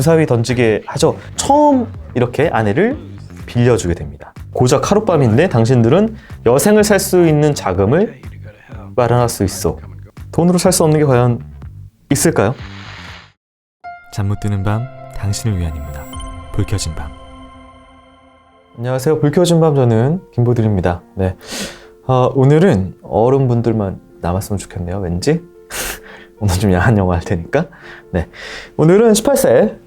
무사히 던지게 하죠. 처음 이렇게 아내를 빌려주게 됩니다. 고작 하룻밤인데 당신들은 여생을 살 수 있는 자금을 마련할 수 있어. 돈으로 살 수 없는 게 과연 있을까요? 잠 못 드는 밤 당신을 위한입니다. 불 켜진 밤. 안녕하세요. 불 켜진 밤 저는 김보들입니다. 네. 오늘은 어른분들만 남았으면 좋겠네요. 왠지 오늘 좀 야한 영화 할 테니까. 네. 오늘은 18세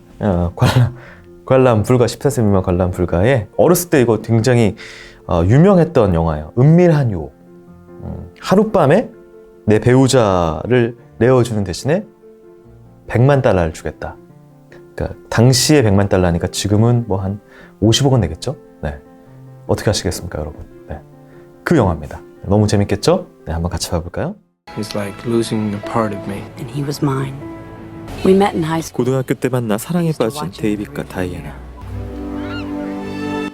관람 불가 14세 미만 관람 불가에 어렸을 때 이거 굉장히 유명했던 영화예요. 은밀한 유혹. 하룻밤에 내 배우자를 내어주는 대신에 100만 달러를 주겠다. 그러니까 당시에 100만 달러니까 지금은 뭐 한 50억은 되겠죠? 네. 어떻게 하시겠습니까, 여러분? 네. 그 영화입니다. 너무 재밌겠죠? 네, 한번 같이 봐볼까요? It's like losing a part of me. And he was mine. We met in high school. 고등학교 때 만나 사랑에 빠진 데이빗과 다이애나.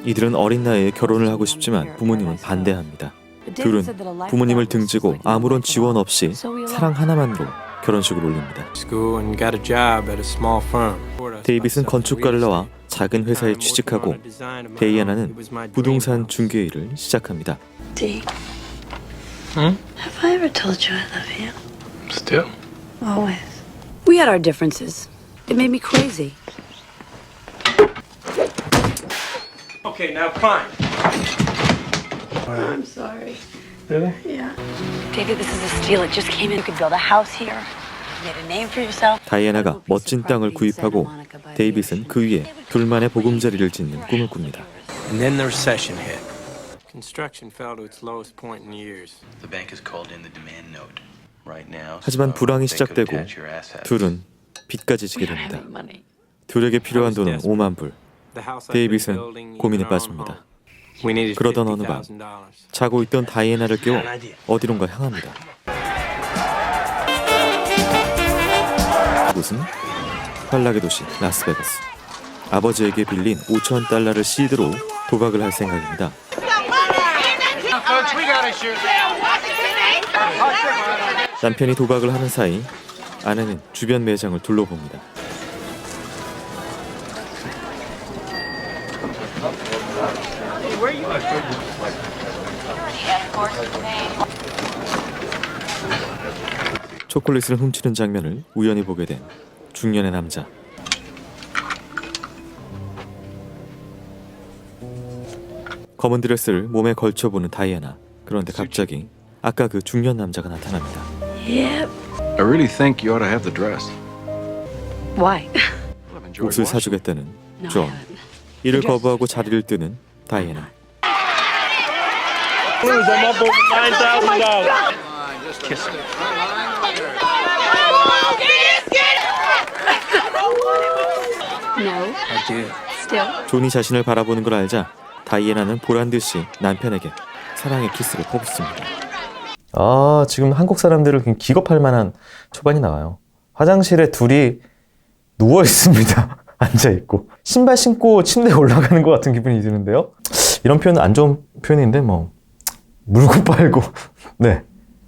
이들은 어린 나이에 결혼을 하고 싶지만 부모님은 반대합니다. 둘은 부모님을 등지고 아무런 지원 없이 사랑 하나만으로 결혼식을 올립니다. School and got a job at a small firm. 데이빗은 건축가를 나와 작은 회사에 취직하고 데이애나는 부동산 중개 일을 시작합니다. D. Have I ever told you I love you? Still? Always. We had our differences. It made me crazy. Okay, now fine. I'm sorry. Really? Yeah. David, this is a steal. It just came in. You could build a house here. You made a name for yourself. 다이애나가 멋진 땅을 구입하고 데이빗은 그 위에 둘만의 보금자리를 짓는 꿈을 꿉니다. And then the recession hit. Construction fell to its lowest point in years. The bank has called in the demand note right now. 하지만 불황이 they could 시작되고 attach your assets. 둘은 빚까지 지게 We don't have 됩니다. any money. 둘에게 필요한 돈은 5만 불. The house I've been 데이빗은 building 고민에 in our own 빠집니다. home. We needed 그러던 어느 밤 $50,000. 자고 있던 다이애나를 깨워 어디론가 향합니다. 그곳은 환락의 도시 라스베가스. 아버지에게 빌린 5천 달러를 시드로 도박을 할 생각입니다. 남편이 도박을 하는 사이 아내는 주변 매장을 둘러봅니다. 초콜릿을 훔치는 장면을 우연히 보게 된 중년의 남자. 검은 드레스를 몸에 걸쳐보는 다이애나. 그런데 갑자기 아까 그 중년 남자가 나타납니다. Yep. I really think you ought to have the dress. Why? I've enjoyed 옷을 watching. 사주겠다는 No, 존. I haven't. 이를 거부하고 자리를 뜨는 다이애나. No. I did. Still. 존이 자신을 바라보는 걸 알자 다이애나는 보란듯이 남편에게 사랑의 키스를 퍼붓습니다. 지금 한국 사람들을 그냥 기겁할 만한 초반이 나와요. 화장실에 둘이 누워 있습니다. 앉아 있고 신발 신고 침대에 올라가는 것 같은 기분이 드는데요. 이런 표현은 안 좋은 표현인데 뭐 물고 빨고 네,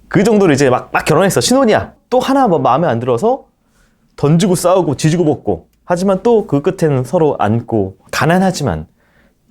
그 정도로 이제 막 결혼했어. 신혼이야. 또 하나 뭐 마음에 안 들어서 던지고 싸우고 뒤지고 벗고. 하지만 또 그 끝에는 서로 안고 가난하지만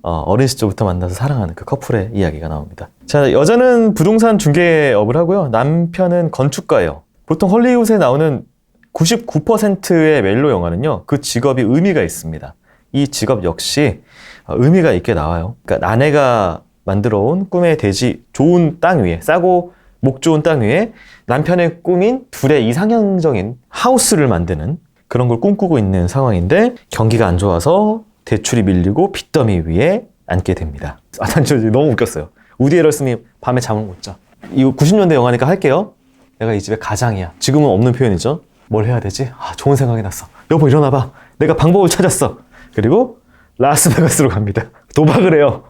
어린 시절부터 만나서 사랑하는 그 커플의 이야기가 나옵니다. 자, 여자는 부동산 중개업을 하고요. 남편은 건축가예요. 보통 헐리우드에 나오는 99%의 멜로 영화는요, 그 직업이 의미가 있습니다. 이 직업 역시 의미가 있게 나와요. 그러니까 아내가 만들어온 꿈의 대지, 좋은 땅 위에, 싸고 목 좋은 땅 위에 남편의 꿈인 둘의 이상형적인 하우스를 만드는 그런 걸 꿈꾸고 있는 상황인데 경기가 안 좋아서 대출이 밀리고 빚더미 위에 앉게 됩니다. 난 저 너무 웃겼어요. 우디 에럴슨이 밤에 잠을 못 자. 이거 90년대 영화니까 할게요. 내가 이 집의 가장이야. 지금은 없는 표현이죠. 뭘 해야 되지? 좋은 생각이 났어. 여보 일어나봐. 내가 방법을 찾았어. 그리고 라스베가스로 갑니다. 도박을 해요.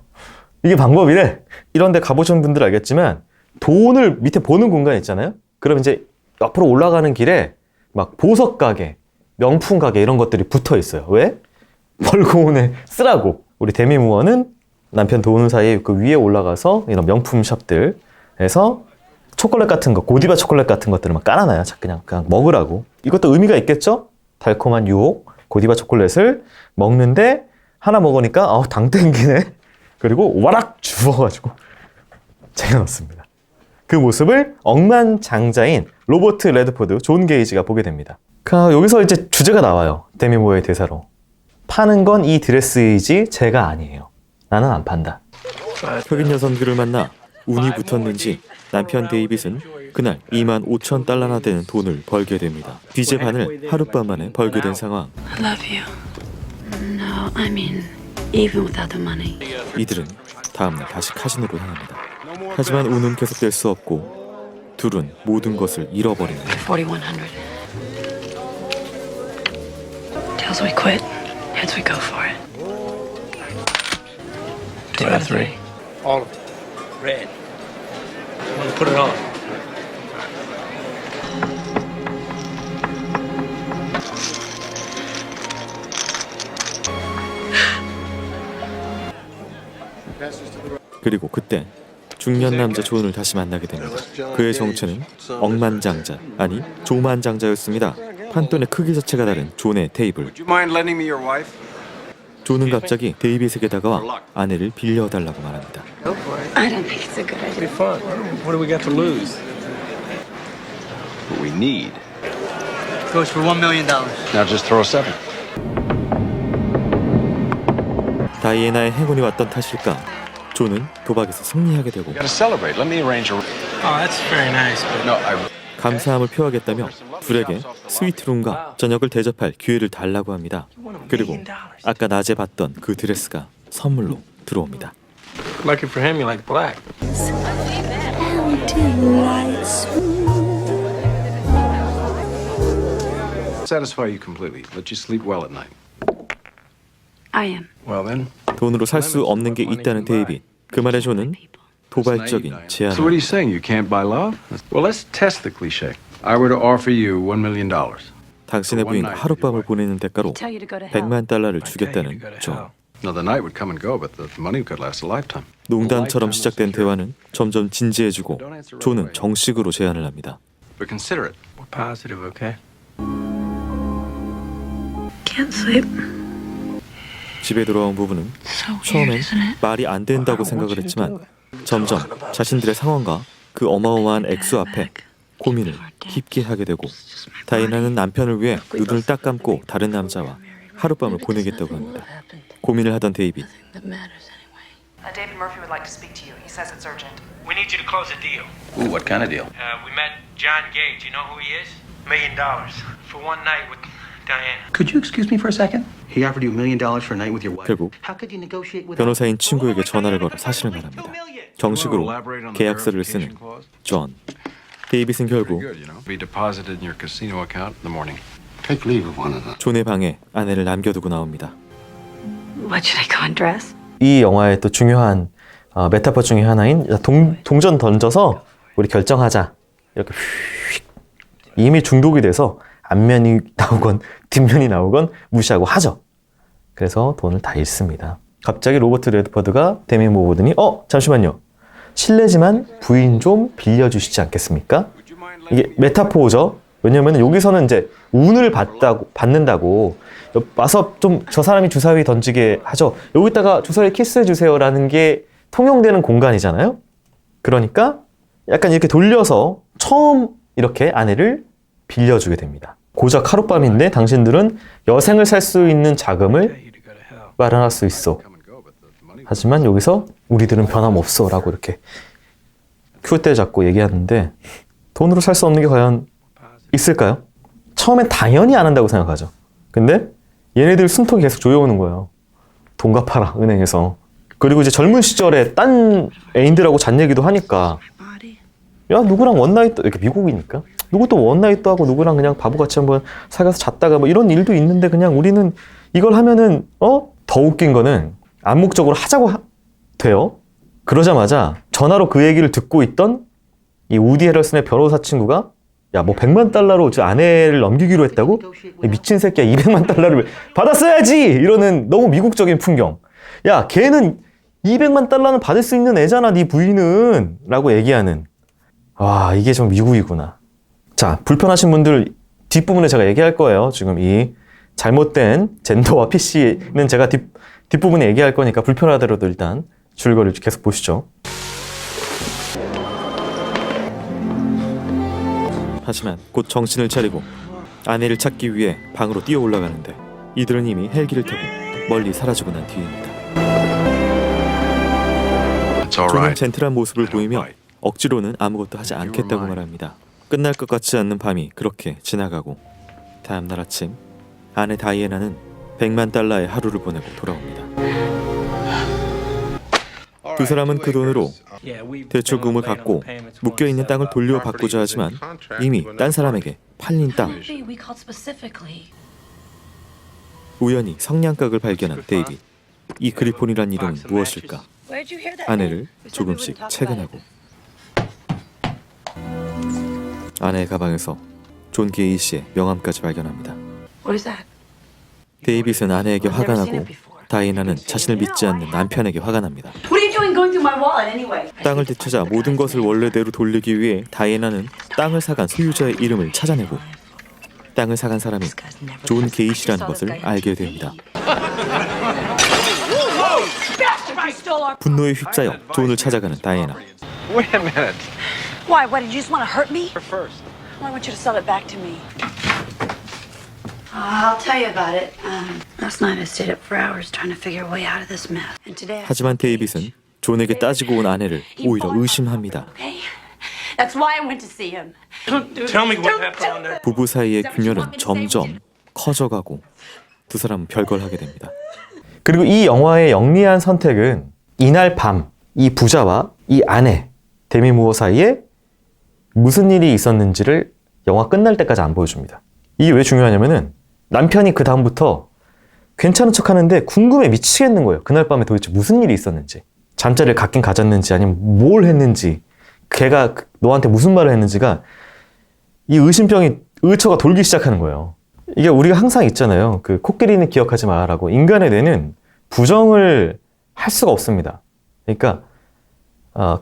이게 방법이래. 이런 데 가보신 분들 알겠지만 돈을 밑에 보는 공간 있잖아요. 그럼 이제 옆으로 올라가는 길에 막 보석 가게, 명품 가게 이런 것들이 붙어 있어요. 왜? 벌고 오네 쓰라고. 우리 데미 무어는 남편 도우는 사이에 그 위에 올라가서 이런 명품 샵들에서 초콜릿 같은 거, 고디바 초콜릿 같은 것들을 막 깔아놔요. 그냥 먹으라고. 이것도 의미가 있겠죠? 달콤한 유혹, 고디바 초콜릿을 먹는데 하나 먹으니까 당 땡기네. 그리고 와락 주워가지고 챙겨넣습니다. 그 모습을 억만장자인 로버트 레드포드, 존 게이지가 보게 됩니다. 여기서 이제 주제가 나와요. 데미 무어의 대사로. 파는 건 이 드레스이지 제가 아니에요. 나는 안 판다. 흑인 여성들을 만나 운이 붙었는지 남편 데이빗은 그날 25,000달러나 되는 돈을 벌게 됩니다. 빚의 반을 하룻밤 만에 벌게 된 상황. I love you. No, I mean, even without the money. 이들은 다음날 다시 카지노로 향합니다. 하지만 운은 계속될 수 없고 둘은 모든 것을 잃어버립니다. 4,100. Tails we quit, heads we go for it. 2 out of 3. All of it. Red. I'm gonna put it on. 그리고 그때 중년 남자 존을 다시 만나게 됩니다. 그의 정체는 억만장자, 아니 조만장자였습니다. 판돈의 크기 자체가 다른 존의 테이블. Would you mind lending me your wife? 존은 갑자기 데이빗에게 다가와 아내를 빌려달라고 말합니다. I don't think it's a good It'll be idea. fun. What do we got to lose? What we need. Goes for $1 million. Now just throw a seven. 다이애나의 행운이 왔던 탓일까? 존은 도박에서 승리하게 되고 You gotta celebrate. Let me arrange a. Oh, that's very nice, but No, I. 감사함을 표하겠다며 둘에게 스위트룸과 저녁을 대접할 기회를 달라고 합니다. 그리고 아까 낮에 봤던 그 드레스가 선물로 들어옵니다. lucky for him, you like black. Satisfy you completely. Let you sleep well at night. I am. Well then. 돈으로 살 수 없는 게 있다는 데이빗. 그 말에 존은 도발적인 So what are 제안을 you saying? You can't buy love? Well, let's test the cliche. I were to offer you $1 million. 당신의 부인과 하룻밤을 보내는 대가로 Tell you to go to hell. 100만 달러를 I tell you to 주겠다는 go to 존. hell. Now the night would come and go, but the money could last a lifetime. 농담처럼 시작된 대화는 점점 진지해지고 존은 정식으로 제안을 합니다. But consider it. We're positive, okay? Can't sleep. 집에 돌아온 부부는 So weird, 처음엔 isn't it? 말이 안 된다고 생각을 했지만 점점 자신들의 상황과 그 어마어마한 액수 앞에 고민을 깊게 하게 되고 다이애나는 남편을 위해 눈을 딱 감고 다른 남자와 하룻밤을 보내겠다고 합니다. 고민을 하던 데이빗. That matters anyway. David Murphy would like to speak to you. He says it's urgent. We need you to close a deal. Ooh, what kind of deal? We met John Gage. You know who he is? $1 million for one night with Diana. Could you excuse me for a second? He offered you $1 million for a night with your wife. 결국 How could you negotiate with 변호사인 친구에게 전화를 걸어 사실을 말합니다. 정식으로 계약서를 쓰는 존. 데이빗은 결국 Good, you know. Be deposited in your casino account in the morning. Take leave of one another. 존의 방에 아내를 남겨두고 나옵니다. What should I go and dress? 이 영화의 또 중요한 메타포 중에 하나인 동전 던져서 우리 결정하자. 이렇게 휙 이미 중독이 돼서 앞면이 나오건 뒷면이 나오건 무시하고 하죠. 그래서 돈을 다 잃습니다. 갑자기 로버트 레드퍼드가 데미 무어 보더니 잠시만요. 실례지만 부인 좀 빌려주시지 않겠습니까? 이게 메타포죠. 왜냐면 여기서는 이제 운을 받는다고 와서 좀 저 사람이 주사위 던지게 하죠. 여기다가 주사위 키스해 주세요라는 게 통용되는 공간이잖아요. 그러니까 약간 이렇게 돌려서 처음 이렇게 아내를 빌려주게 됩니다. 고작 하룻밤인데 당신들은 여생을 살 수 있는 자금을 Tell you to go to hell. 마련할 수 있어. Come and go, but the money. 하지만 여기서 우리들은 변함없어 라고 이렇게 큐대 잡고 얘기하는데 돈으로 살 수 없는 게 과연 있을까요? 처음엔 당연히 안 한다고 생각하죠. 근데 얘네들 숨통이 계속 조여오는 거예요. 돈 갚아라 은행에서. 그리고 이제 젊은 시절에 딴 애인들하고 잔 얘기도 하니까 Body. 야 누구랑 원나잇도 이렇게 미국이니까 누구도 원나잇도 하고 누구랑 그냥 바보같이 한번 사귀어서 잤다가 뭐 이런 일도 있는데 그냥 우리는 이걸 하면은 더 웃긴 거는 암묵적으로 하자고 돼요. 그러자마자 전화로 그 얘기를 듣고 있던 이 우디 해럴슨의 변호사 친구가 야 뭐 100만 달러로 저 아내를 넘기기로 했다고? 이 미친 새끼야 200만 달러를 받았어야지! 이러는 너무 미국적인 풍경. 야 걔는 200만 달러는 받을 수 있는 애잖아 네 부인은 라고 얘기하는. 와 이게 좀 미국이구나. 자 불편하신 분들 뒷부분에 제가 얘기할 거예요. 지금 이 잘못된 젠더와 PC는 제가 뒷부분에 얘기할 거니까 불편하더라도 일단 줄거리를 계속 보시죠. 하지만 곧 정신을 차리고 아내를 찾기 위해 방으로 뛰어 올라가는데 이들은 이미 헬기를 타고 멀리 사라지고 난 뒤입니다. It's all 존은 right. 젠틀한 모습을 보이며 억지로는 아무것도 하지 않겠다고 말합니다. 끝날 것 같지 않는 밤이 그렇게 지나가고 다음날 아침 아내 다이애나는 $1,000,000의 하루를 보내고 돌아옵니다. 두 사람은 그 돈으로 대출금을 갚고 묶여있는 땅을 돌려받고자 하지만 이미 딴 사람에게 팔린 땅. We called specifically. 우연히 성냥각을 발견한 데이빗. 이 그리폰이란 이름은 무엇일까? Where'd you hear that? 아내를 조금씩 채근하고 아내의 가방에서 존 게이시의 명함까지 발견합니다. What is that? 데이빗은 아내에게 화가 나고 다이애나는 자신을 믿지 않는 남편에게 화가 납니다. What are you doing going through my wallet anyway? 땅을 되찾아 모든 것을 원래대로 돌리기 위해 다이애나는 땅을 사간 소유자의 이름을 찾아내고 땅을 사간 사람이 존 게이시라는 것을 알게 됩니다. 분노에 휩싸여 존을 찾아가는 다이애나. Wait a minute. Why? What, did you just want to hurt me? First. Well, I want you to sell it back to me. I'll tell you about it. Last night I stayed up for hours trying to figure a way out of this mess. And today. 하지만 데이빗은 존에게 따지고 온 아내를 오히려 의심합니다. Okay? That's why I went to see him. Tell me what happened on that. 부부 사이의 균열은 점점 커져가고 두 사람은 별걸 하게 됩니다. 그리고 이 영화의 영리한 선택은 이날 밤 이 부자와 이 아내 데미 무어 사이에 무슨 일이 있었는지를 영화 끝날 때까지 안 보여줍니다. 이게 왜 중요하냐면은 남편이 그 다음부터 괜찮은 척 하는데 궁금해 미치겠는 거예요. 그날 밤에 도대체 무슨 일이 있었는지, 잠자리를 갖긴 가졌는지 아니면 뭘 했는지, 걔가 너한테 무슨 말을 했는지가 이 의처가 돌기 시작하는 거예요. 이게 우리가 항상 있잖아요. 그 코끼리는 기억하지 마라고. 인간의 뇌는 부정을 할 수가 없습니다. 그러니까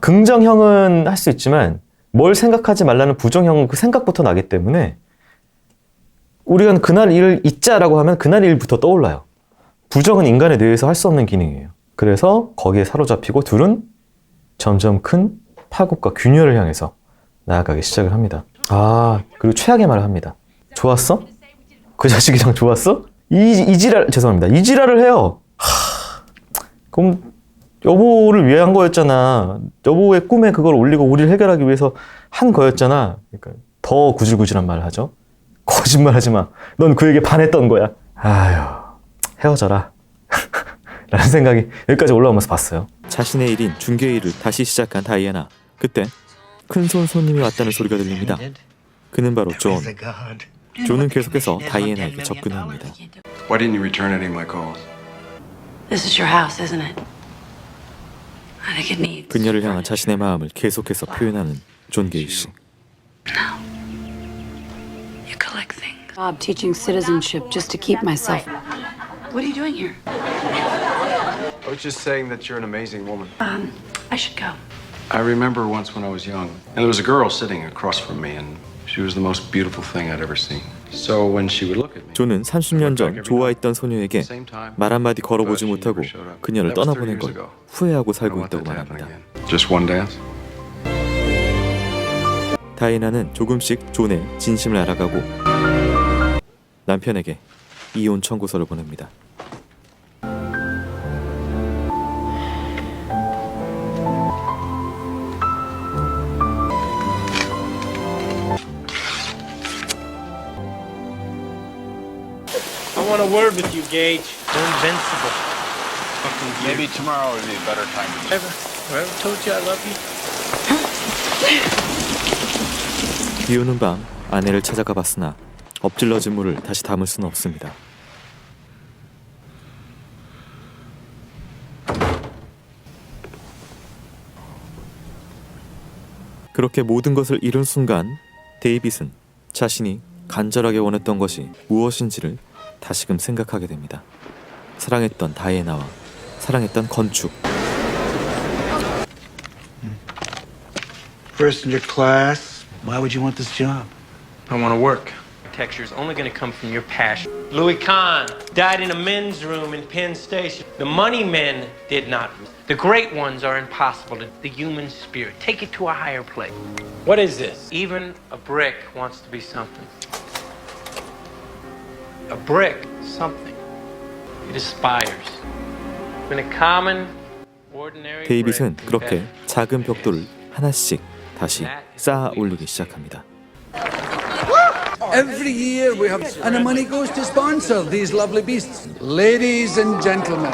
긍정형은 할 수 있지만 뭘 생각하지 말라는 부정형은 그 생각부터 나기 때문에 우리가 그날 일을 잊자라고 하면 그날 일부터 떠올라요. 부정은 인간의 뇌에서 할 수 없는 기능이에요. 그래서 거기에 사로잡히고 둘은 점점 큰 파국과 균열을 향해서 나아가기 시작을 합니다. 그리고 최악의 말을 합니다. 좋았어? 그 자식이랑 좋았어? 이 지랄을 해요. 그럼 여보를 위해 한 거였잖아. 여보의 꿈에 그걸 올리고 우리를 해결하기 위해서 한 거였잖아. 그러니까 더 구질구질한 말을 하죠. 거짓말 하지 마. 넌 그에게 반했던 거야. 헤어져라. 라는 생각이 여기까지 올라오면서 봤어요. 자신의 일인 중개 일을 다시 시작한 다이애나. 그때 큰손 손님이 왔다는 소리가 들립니다. 그는 바로 존. 존은 계속해서 다이애나에게 접근합니다. Why didn't you return any of my calls? This is your house, isn't it? I think it needs. 그녀를 향한 자신의 마음을 계속해서 표현하는 존 게이시. You collect things. Job teaching citizenship just to keep myself. What are you doing here? I was just saying that you're an amazing woman. I should go. I remember once when I was young, and there was a girl sitting across from me, and she was the most beautiful thing I'd ever seen. So when she would look at me, 존은 30년 전 좋아했던 소녀에게 말 한마디 걸어보지 못하고 그녀를 떠나보낸 걸 후회하고 살고 있다고 말합니다. Just one dance? 다이애나는 조금씩 존의 진심을 알아가고 남편에게 이혼 청구서를 보냅니다. I want a word with you, Gage. You're invincible. Maybe tomorrow would be a better time to Whoever told you I love you? 비 오는 밤 아내를 찾아가 봤으나 엎질러진 물을 다시 담을 수는 없습니다. 그렇게 모든 것을 잃은 순간 데이빗은 자신이 간절하게 원했던 것이 무엇인지를 다시금 생각하게 됩니다. 사랑했던 다이애나와 사랑했던 건축. First in your class. Why would you want this job? I want to work. architecture is only going to come from your passion. Louis Kahn died in a men's room in Penn Station. The money men did not. The great ones are impossible to the human spirit. Take it to a higher place. What is this? Even a brick wants to be something. A brick, something. It aspires. When a common, ordinary 데이빗은 brick 그렇게 작은 벽돌을 하나씩 다시 쌓아 올리기 시작합니다. Every year we have, and the money goes to sponsor these lovely beasts. Ladies and gentlemen,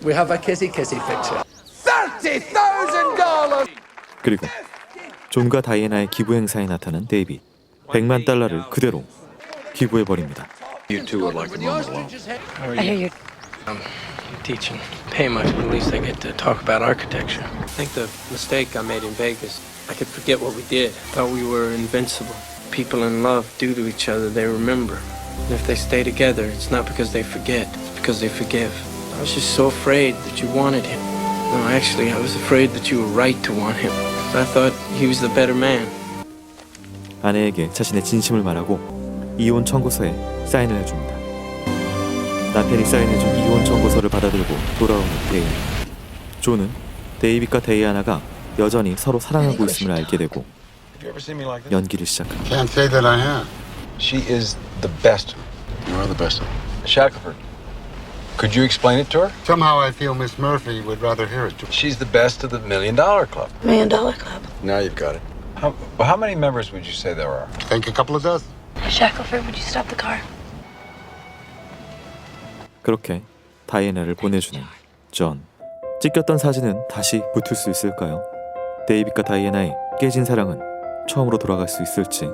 we have a kissy picture. $30,000! 그리고 존과 다이애나의 기부 행사에 나타난 데이빗. $100만 그대로 기부해버립니다. You two would like a moment alone. I hear you. Teaching pay much, but at least I get to talk about architecture. I think the mistake I made in Vegas, I could forget what we did. Thought we were invincible. People in love do to each other, they remember. And if they stay together, it's not because they forget, it's because they forgive. I was just so afraid that you wanted him. No, actually, I was afraid that you were right to want him. I thought he was the better man. 아내에게 자신의 진심을 말하고 이혼 청구서에 사인을 해줍니다. 남편이 사인해준 이혼 청구서를 받아들고 돌아오는 데이나. 존은 데이빗과 데이아나가 여전히 서로 사랑하고 있음을 알게 되고 연기를 시작합니다. Can't say that I have. She is the best. You are the best. Shackelford, could you explain it to her? Somehow I feel Miss Murphy would rather hear it. She's the best of the $1 Million Club. $1 Million Club. Now you've got it. How many members would you say there are? I think a couple of dozen. Shackelford, would you stop the car? 그렇게 다이애나를 보내주는 존. 찢겼던 사진은 다시 붙을 수 있을까요? 데이빗과 다이애나의 깨진 사랑은 처음으로 돌아갈 수 있을지,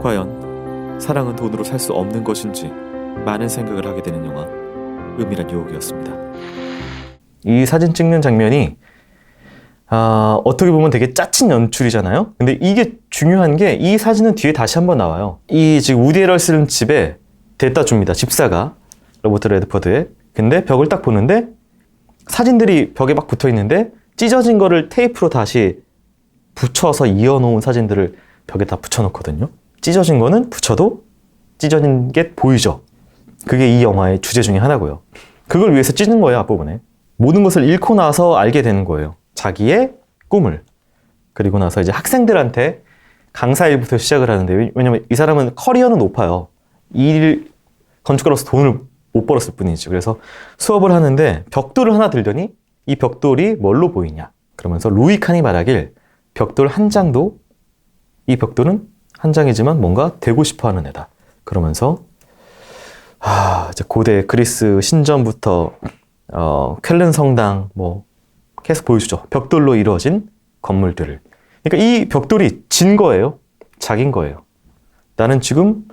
과연 사랑은 돈으로 살 수 없는 것인지 많은 생각을 하게 되는 영화 은밀한 유혹이었습니다. 이 사진 찍는 장면이 어떻게 보면 되게 짜친 연출이잖아요. 근데 이게 중요한 게 이 사진은 뒤에 다시 한번 나와요. 이 지금 우디 애럴슨 집에 데려다 줍니다. 집사가 로버트 레드포드에. 근데 벽을 딱 보는데 사진들이 벽에 막 붙어 있는데 찢어진 거를 테이프로 다시 붙여서 이어놓은 사진들을 벽에 다 붙여놓거든요. 찢어진 거는 붙여도 찢어진 게 보이죠. 그게 이 영화의 주제 중에 하나고요. 그걸 위해서 찢은 거예요, 앞부분에. 모든 것을 잃고 나서 알게 되는 거예요. 자기의 꿈을. 그리고 나서 이제 학생들한테 강사 일부터 시작을 하는데, 왜냐면 이 사람은 커리어는 높아요. 건축가로서 돈을 못 벌었을 뿐이지. 그래서 수업을 하는데 벽돌을 하나 들더니 이 벽돌이 뭘로 보이냐. 그러면서 루이 칸이 말하길 벽돌 한 장도, 이 벽돌은 한 장이지만 뭔가 되고 싶어 하는 애다. 그러면서 이제 고대 그리스 신전부터 쾰른 성당 뭐 계속 보여주죠. 벽돌로 이루어진 건물들을. 그러니까 이 벽돌이 진 거예요. 자기인 거예요. 나는 지금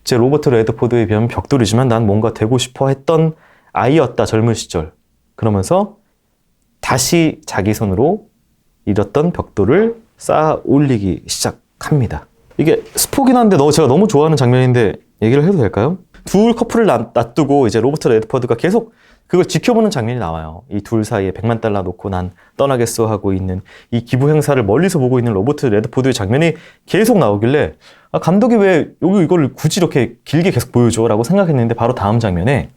제 로버트 레드포드에 비하면 벽돌이지만 난 뭔가 되고 싶어 했던 아이였다, 젊은 시절. 그러면서 다시 자기 손으로 잃었던 벽돌을 쌓아 올리기 시작합니다. 이게 스포긴 한데 제가 너무 좋아하는 장면인데 얘기를 해도 될까요? 둘 커플을 놔두고 이제 로버트 레드포드가 계속 그걸 지켜보는 장면이 나와요. 이 둘 사이에 $100만 놓고 난 떠나겠어 하고 있는 이 기부 행사를 멀리서 보고 있는 로버트 레드포드의 장면이 계속 나오길래 감독이 왜 여기 이걸 굳이 이렇게 길게 계속 보여줘? 라고 생각했는데 바로 다음 장면에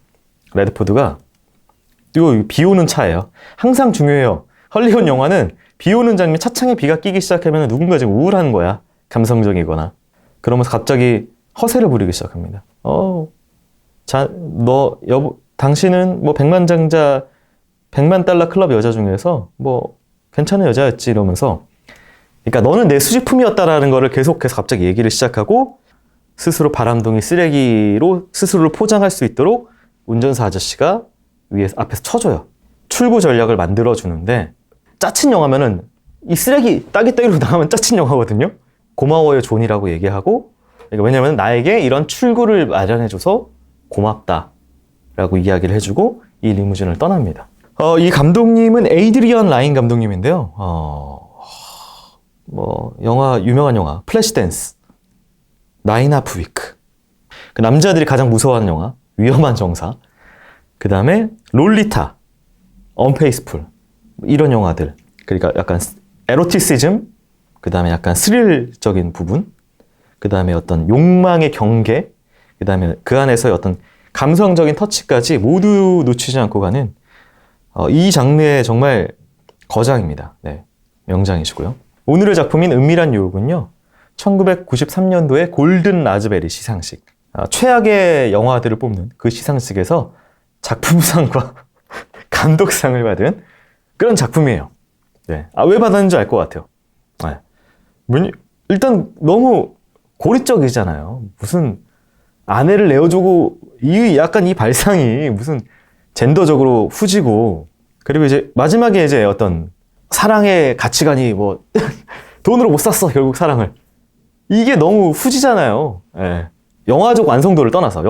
레드포드가 이거 비 오는 차예요. 항상 중요해요. 헐리우드 영화는 비 오는 장면, 차창에 비가 끼기 시작하면 누군가 지금 우울한 거야. 감성적이거나. 그러면서 갑자기 허세를 부리기 시작합니다. 당신은 뭐 $100만 클럽 여자 중에서 뭐 괜찮은 여자였지 이러면서, 그러니까 너는 내 수집품이었다라는 거를 계속해서 갑자기 얘기를 시작하고 스스로 바람둥이 쓰레기로 스스로를 포장할 수 있도록 운전사 아저씨가 앞에서 쳐줘요. 출구 전략을 만들어주는데, 짜친 영화면은 이 쓰레기 따기따기로 나가면 짜친 영화거든요. 고마워요 존이라고 얘기하고, 그러니까 왜냐면 나에게 이런 출구를 마련해줘서 고맙다 라고 이야기를 해주고 이 리무진을 떠납니다. 이 감독님은 에이드리언 라인 감독님인데요. 유명한 영화 플래시댄스, 9.5 위크, 그 남자들이 가장 무서워하는 영화 위험한 정사, 그 다음에 롤리타, 언페이스풀, 이런 영화들. 그러니까 약간 에로티시즘, 그 다음에 약간 스릴적인 부분, 그 다음에 어떤 욕망의 경계, 그 다음에 그 안에서의 어떤 감성적인 터치까지 모두 놓치지 않고 가는 이 장르의 정말 거장입니다. 네, 명장이시고요. 오늘의 작품인 은밀한 유혹은요, 1993년도에 골든 라즈베리 시상식, 최악의 영화들을 뽑는 그 시상식에서 작품상과 감독상을 받은 그런 작품이에요. 네. 왜 받았는지 알 것 같아요. 네. 일단 너무 고리적이잖아요. 무슨 아내를 내어주고 약간 이 발상이 무슨 젠더적으로 후지고, 그리고 이제 마지막에 이제 어떤 사랑의 가치관이 뭐 돈으로 못 샀어 결국 사랑을, 이게 너무 후지잖아요. 예. 영화적 완성도를 떠나서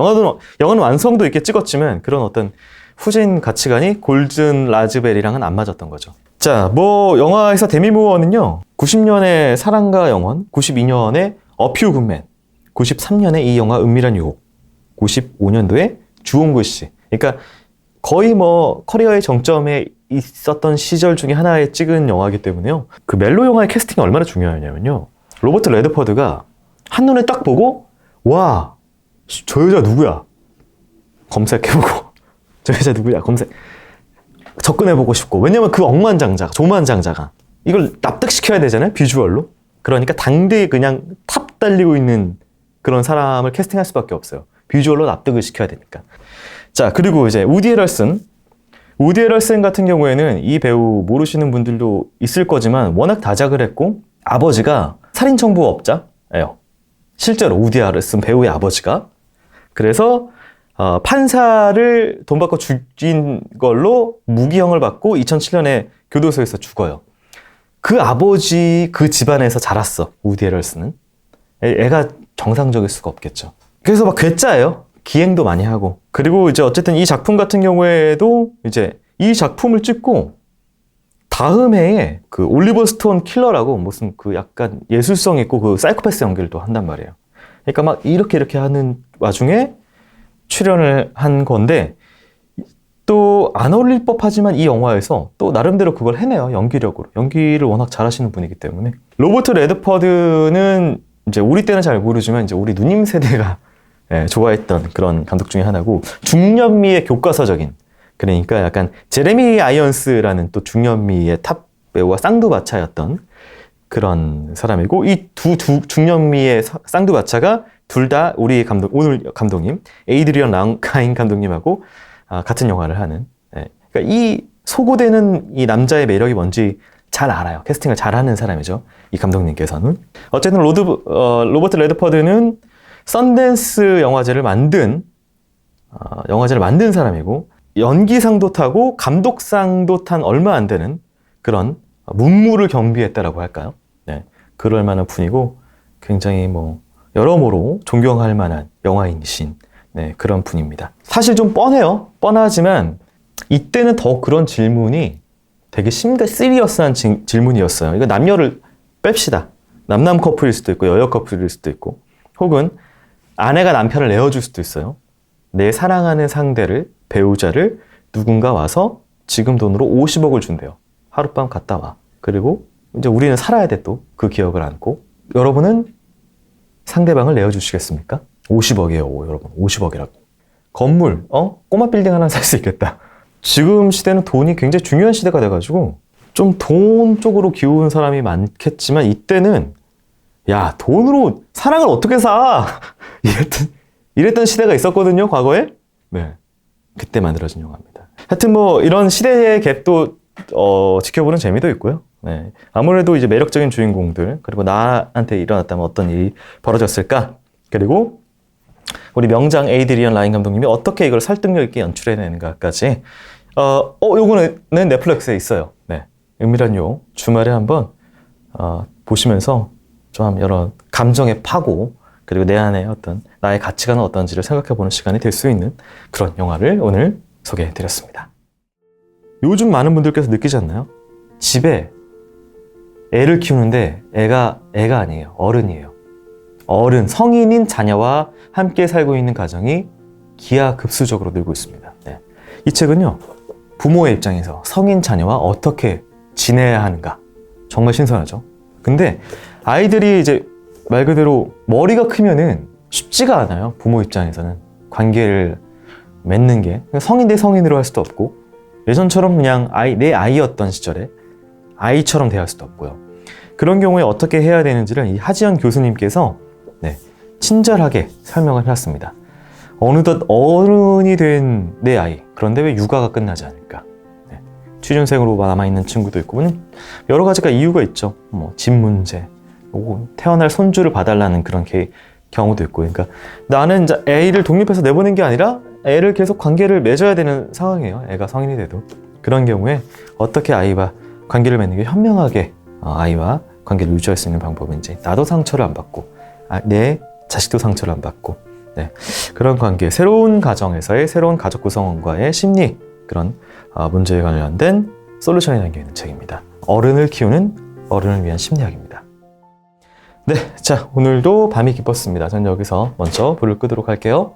영화는 완성도 있게 찍었지만 그런 어떤 후진 가치관이 골든 라즈베리랑은 안 맞았던 거죠. 자, 뭐 영화에서 데미 무어는요, 90년에 사랑과 영원, 92년에 어퓨 굿맨, 93년에 이 영화 은밀한 유혹, 95년도에 주홍글 씨. 그러니까 거의 뭐 커리어의 정점에 있었던 시절 중에 하나에 찍은 영화이기 때문에요. 그 멜로 영화의 캐스팅이 얼마나 중요하냐면요, 로버트 레드퍼드가 한눈에 딱 보고 와, 저 여자 누구야? 검색해보고 저 여자 누구야? 접근해보고 싶고, 왜냐면 그 억만장자가, 조만장자가 이걸 납득시켜야 되잖아요, 비주얼로. 그러니까 당대에 그냥 탑 달리고 있는 그런 사람을 캐스팅할 수밖에 없어요. 비주얼로 납득을 시켜야 되니까. 자, 그리고 이제 우디 에럴슨 같은 경우에는 이 배우 모르시는 분들도 있을 거지만 워낙 다작을 했고, 아버지가 살인청부업자예요. 실제로 우디 에럴슨 배우의 아버지가. 그래서 판사를 돈 받고 죽인 걸로 무기형을 받고 2007년에 교도소에서 죽어요. 그 아버지 그 집안에서 자랐어, 우디 에럴슨은. 애가 정상적일 수가 없겠죠. 그래서 막 괴짜예요. 기행도 많이 하고. 그리고 이제 어쨌든 이 작품 같은 경우에도 이제 이 작품을 찍고 다음 해에 그 올리버 스톤 킬러라고 무슨 그 약간 예술성 있고 그 사이코패스 연기를 또 한단 말이에요. 그러니까 막 이렇게 하는 와중에 출연을 한 건데, 또 안 어울릴 법하지만 이 영화에서 또 나름대로 그걸 해내요. 연기력으로. 연기를 워낙 잘하시는 분이기 때문에. 로버트 레드퍼드는 이제 우리 때는 잘 모르지만 이제 우리 누님 세대가 좋아했던 그런 감독 중에 하나고, 중년미의 교과서적인, 그러니까 약간 제레미 아이언스라는 또 중년미의 탑 배우와 쌍두마차였던 그런 사람이고, 이 두 중년미의 쌍두마차가 둘 다 우리 오늘 감독님 에이드리언 랑카인 감독님하고 같은 영화를 하는. 그러니까 이 소고되는 이 남자의 매력이 뭔지 잘 알아요. 캐스팅을 잘하는 사람이죠, 이 감독님께서는. 어쨌든 로버트 레드퍼드는 썬댄스 영화제를 만든 사람이고, 연기상도 타고 감독상도 탄 얼마 안 되는 그런 문무를 경비했다라고 할까요? 네, 그럴 만한 분이고, 굉장히 뭐 여러모로 존경할 만한 영화인이신 그런 분입니다. 사실 좀 뻔해요. 뻔하지만 이때는 더 그런 질문이 되게 시리어스한 질문이었어요. 이거 남녀를 뺍시다. 남남 커플일 수도 있고 여여 커플일 수도 있고, 혹은 아내가 남편을 내어줄 수도 있어요. 내 사랑하는 상대를, 배우자를 누군가 와서 지금 돈으로 50억을 준대요. 하룻밤 갔다 와. 그리고 이제 우리는 살아야 돼, 또 그 기억을 안고. 여러분은 상대방을 내어주시겠습니까? 50억이에요, 여러분. 50억이라고. 건물, 꼬마 빌딩 하나 살 수 있겠다. 지금 시대는 돈이 굉장히 중요한 시대가 돼가지고 좀 돈 쪽으로 기우는 사람이 많겠지만, 이때는 야, 돈으로 사랑을 어떻게 사? 이랬던 시대가 있었거든요, 과거에. 네, 그때 만들어진 영화입니다. 하여튼 뭐 이런 시대의 갭도 지켜보는 재미도 있고요. 네, 아무래도 이제 매력적인 주인공들, 그리고 나한테 일어났다면 어떤 일이 벌어졌을까, 그리고 우리 명장 에이드리언 라인 감독님이 어떻게 이걸 설득력 있게 연출해내는가까지. 요거는 넷플릭스에 있어요. 네, 은밀한 유혹 주말에 한번 보시면서 좀 여러 감정의 파고, 그리고 내 안에 어떤 나의 가치관은 어떤지를 생각해보는 시간이 될 수 있는 그런 영화를 오늘 소개해드렸습니다. 요즘 많은 분들께서 느끼지 않나요? 집에 애를 키우는데 애가 아니에요. 어른이에요. 어른, 성인인 자녀와 함께 살고 있는 가정이 기하급수적으로 늘고 있습니다. 네. 이 책은요, 부모의 입장에서 성인 자녀와 어떻게 지내야 하는가, 정말 신선하죠. 근데 아이들이 이제 말 그대로 머리가 크면은 쉽지가 않아요. 부모 입장에서는 관계를 맺는 게 성인 대 성인으로 할 수도 없고 예전처럼 그냥 내 아이였던 시절에 아이처럼 대할 수도 없고요. 그런 경우에 어떻게 해야 되는지를 이 하지연 교수님께서 친절하게 설명을 해놨습니다. 어느덧 어른이 된 내 아이, 그런데 왜 육아가 끝나지 않을까? 취준생으로 남아있는 친구도 있고 여러 가지가 이유가 있죠. 뭐 집 문제, 태어날 손주를 봐달라는 그런 경우도 있고, 그러니까 나는 이제 애를 독립해서 내보낸 게 아니라 애를 계속 관계를 맺어야 되는 상황이에요. 애가 성인이 돼도. 그런 경우에 어떻게 아이와 관계를 맺는 게 현명하게 아이와 관계를 유지할 수 있는 방법인지, 나도 상처를 안 받고 내 자식도 상처를 안 받고 그런 관계, 새로운 가정에서의 새로운 가족 구성원과의 심리, 그런 문제에 관련된 솔루션이 담겨있는 책입니다. 어른을 키우는 어른을 위한 심리학입니다. 자, 오늘도 밤이 깊었습니다. 전 여기서 먼저 불을 끄도록 할게요.